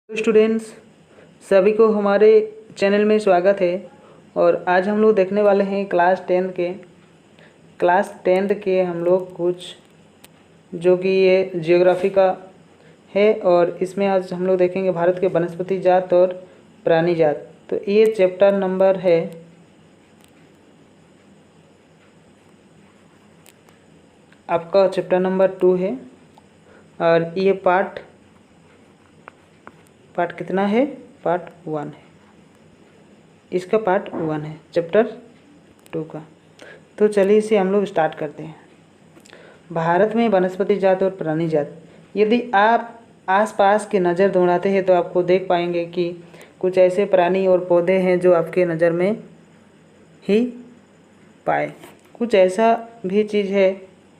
Students, सभी को हमारे चैनल में स्वागत है। और आज हम लोग देखने वाले हैं क्लास टेंथ के हम लोग कुछ जो कि ये जियोग्राफी का है। और इसमें आज हम लोग देखेंगे भारत के वनस्पति जात और प्राणी जात। तो ये चैप्टर नंबर है आपका चैप्टर नंबर 2 है। और ये पार्ट कितना है? पार्ट 1 है। इसका पार्ट 1 है चैप्टर 2 का। तो चलिए इसे हम लोग स्टार्ट करते हैं। भारत में वनस्पति जात और प्राणी जात। यदि आप आसपास की नज़र दौड़ाते हैं तो आपको देख पाएंगे कि कुछ ऐसे प्राणी और पौधे हैं जो आपके नज़र में ही पाए। कुछ ऐसा भी चीज़ है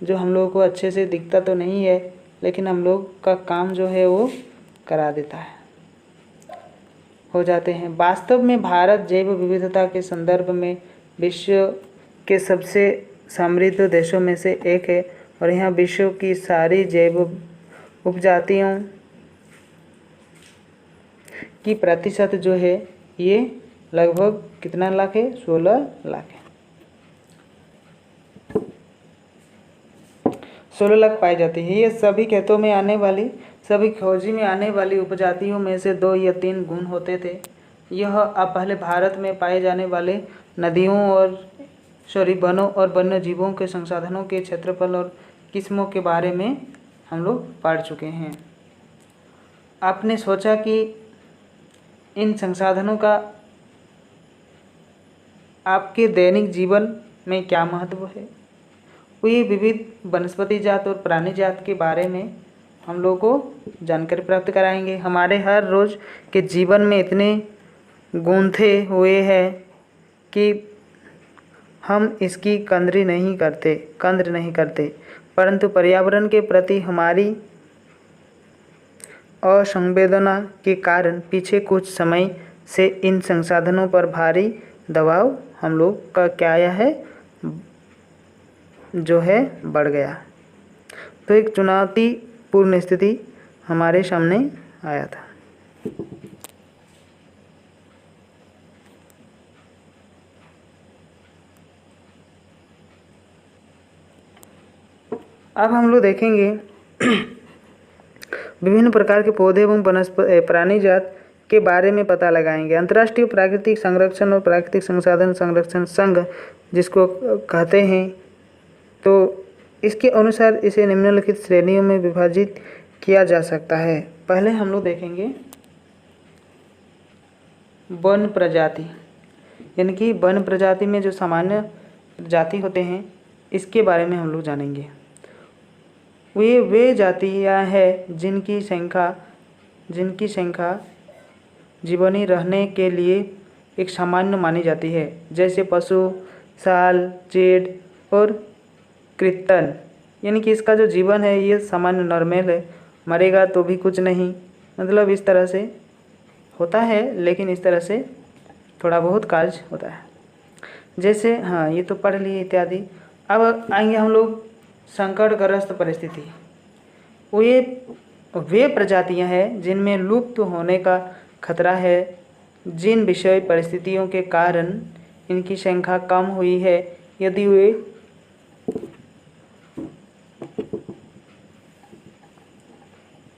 जो हम लोगों को अच्छे से दिखता तो नहीं है, लेकिन हम लोग का काम जो है वो करा देता है, हो जाते हैं। वास्तव में भारत जैव विविधता के संदर्भ में विश्व के सबसे समृद्ध देशों में से एक है। और यहाँ विश्व की सारी जैव उपजातियों की प्रतिशत जो है ये लगभग कितना लाख है? 16 लाख है। 16 लाख पाई जाती है। ये सभी खेतों में आने वाली, सभी खोजी में आने वाली उपजातियों में से 2 या 3 गुण होते थे। यह अब पहले भारत में पाए जाने वाले नदियों और वनों और वन्य जीवों के संसाधनों के क्षेत्रफल और किस्मों के बारे में हम लोग पढ़ चुके हैं। आपने सोचा कि इन संसाधनों का आपके दैनिक जीवन में क्या महत्व है? ये विविध वनस्पति जात और प्राणी जात के बारे में हम लोगों को जानकारी प्राप्त कराएंगे। हमारे हर रोज़ के जीवन में इतने गूंथे हुए हैं कि हम इसकी कद्र नहीं करते, परंतु पर्यावरण के प्रति हमारी असंवेदना के कारण पीछे कुछ समय से इन संसाधनों पर भारी दबाव हम लोग का क्या है जो है बढ़ गया। तो एक चुनौतीपूर्ण स्थिति हमारे सामने आया था। अब हम लोग देखेंगे विभिन्न प्रकार के पौधे एवं प्राणी जात के बारे में पता लगाएंगे। अंतर्राष्ट्रीय प्राकृतिक संरक्षण और प्राकृतिक संसाधन संरक्षण संघ जिसको कहते हैं, तो इसके अनुसार इसे निम्नलिखित श्रेणियों में विभाजित किया जा सकता है। पहले हम लोग देखेंगे वन प्रजाति, यानी कि वन प्रजाति में जो सामान्य जाति होते हैं इसके बारे में हम लोग जानेंगे। वे जातियाँ हैं जिनकी संख्या जीवनी रहने के लिए एक सामान्य मानी जाती है, जैसे पशु, साल, चीड़ और कृंतक। यानी कि इसका जो जीवन है ये सामान्य नॉर्मल है, मरेगा तो भी कुछ नहीं, मतलब इस तरह से होता है, लेकिन इस तरह से थोड़ा बहुत कार्य होता है। जैसे ये तो पढ़ लिए इत्यादि। अब आएंगे हम लोग संकटग्रस्त परिस्थिति। वे प्रजातियां हैं जिनमें लुप्त होने का खतरा है, जिन विषय परिस्थितियों के कारण इनकी संख्या कम हुई है।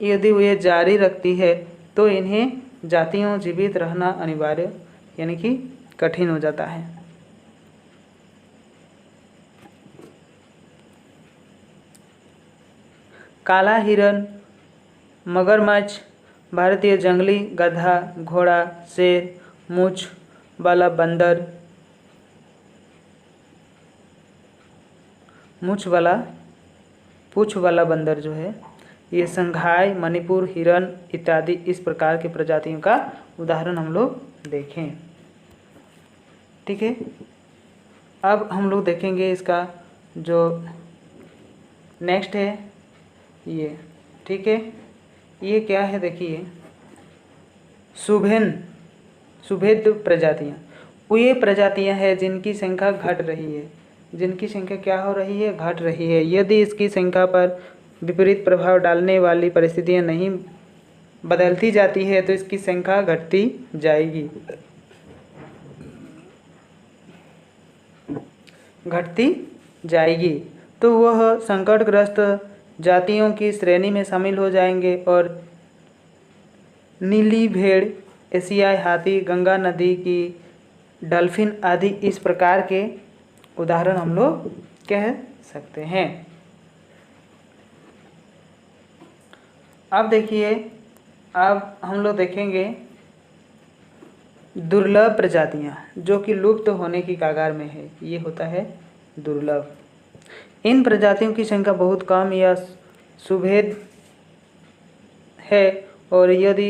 यदि वे जारी रखती है तो इन्हें जातियों जीवित रहना अनिवार्य यानी कि कठिन हो जाता है। काला हिरन, मगरमच्छ, भारतीय जंगली गधा, घोड़ा, शेर, मूछ वाला बंदर जो है, ये संघाई, मणिपुर हिरन इत्यादि इस प्रकार की प्रजातियों का उदाहरण हम लोग देखें। ठीक है। अब हम लोग देखेंगे इसका जो नेक्स्ट है ये। ठीक है, ये क्या है? देखिए, सुभेद प्रजातियाँ। ये प्रजातियाँ हैं जिनकी संख्या घट रही है। जिनकी संख्या क्या हो रही है? घट रही है। यदि इसकी संख्या पर विपरीत प्रभाव डालने वाली परिस्थितियाँ नहीं बदलती जाती है तो इसकी संख्या घटती जाएगी, तो वह संकटग्रस्त जातियों की श्रेणी में शामिल हो जाएंगे। और नीली भेड़, एशियाई हाथी, गंगा नदी की डॉल्फिन आदि इस प्रकार के उदाहरण हम लोग कह सकते हैं। अब देखिए, अब हम लोग देखेंगे दुर्लभ प्रजातियां जो कि लुप्त होने की कगार में है। ये होता है दुर्लभ। इन प्रजातियों की संख्या बहुत कम या सुभेद है और यदि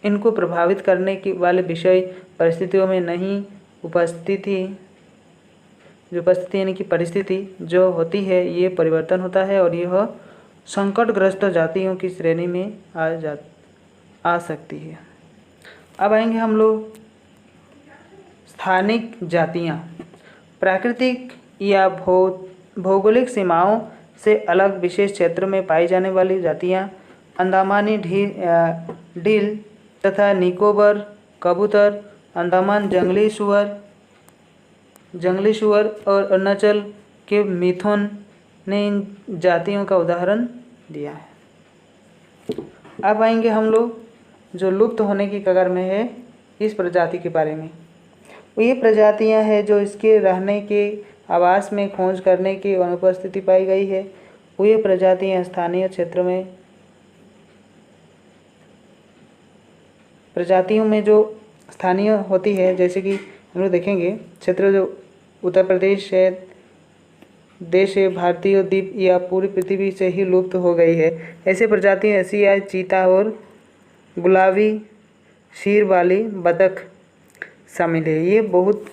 इनको प्रभावित करने की वाले विषय परिस्थितियों में नहीं उपस्थिति यानी कि परिस्थिति जो होती है ये परिवर्तन होता है और यह संकटग्रस्त जातियों की श्रेणी में आ सकती है। अब आएंगे हम लोग स्थानिक जातियाँ। प्राकृतिक या भौगोलिक सीमाओं से अलग विशेष क्षेत्र में पाई जाने वाली जातियाँ अंडमानी डील तथा निकोबार कबूतर, अंडमान जंगली सुअर और अरुणाचल के मिथुन ने इन जातियों का उदाहरण दिया है। अब आएंगे हम लोग जो लुप्त होने की कगार में है इस प्रजाति के बारे में। ये प्रजातियां हैं जो इसके रहने के आवास में खोज करने की अनुपस्थिति पाई गई है। ये प्रजातियां स्थानीय क्षेत्र में प्रजातियों में जो स्थानीय होती है, जैसे कि हम लोग देखेंगे क्षेत्र जो उत्तर प्रदेश है, देश है, भारतीय द्वीप या पूरी पृथ्वी से ही लुप्त हो गई है। ऐसे प्रजातियाँ एशियाई चीता और गुलाबी सिर वाली बतख शामिल है। ये बहुत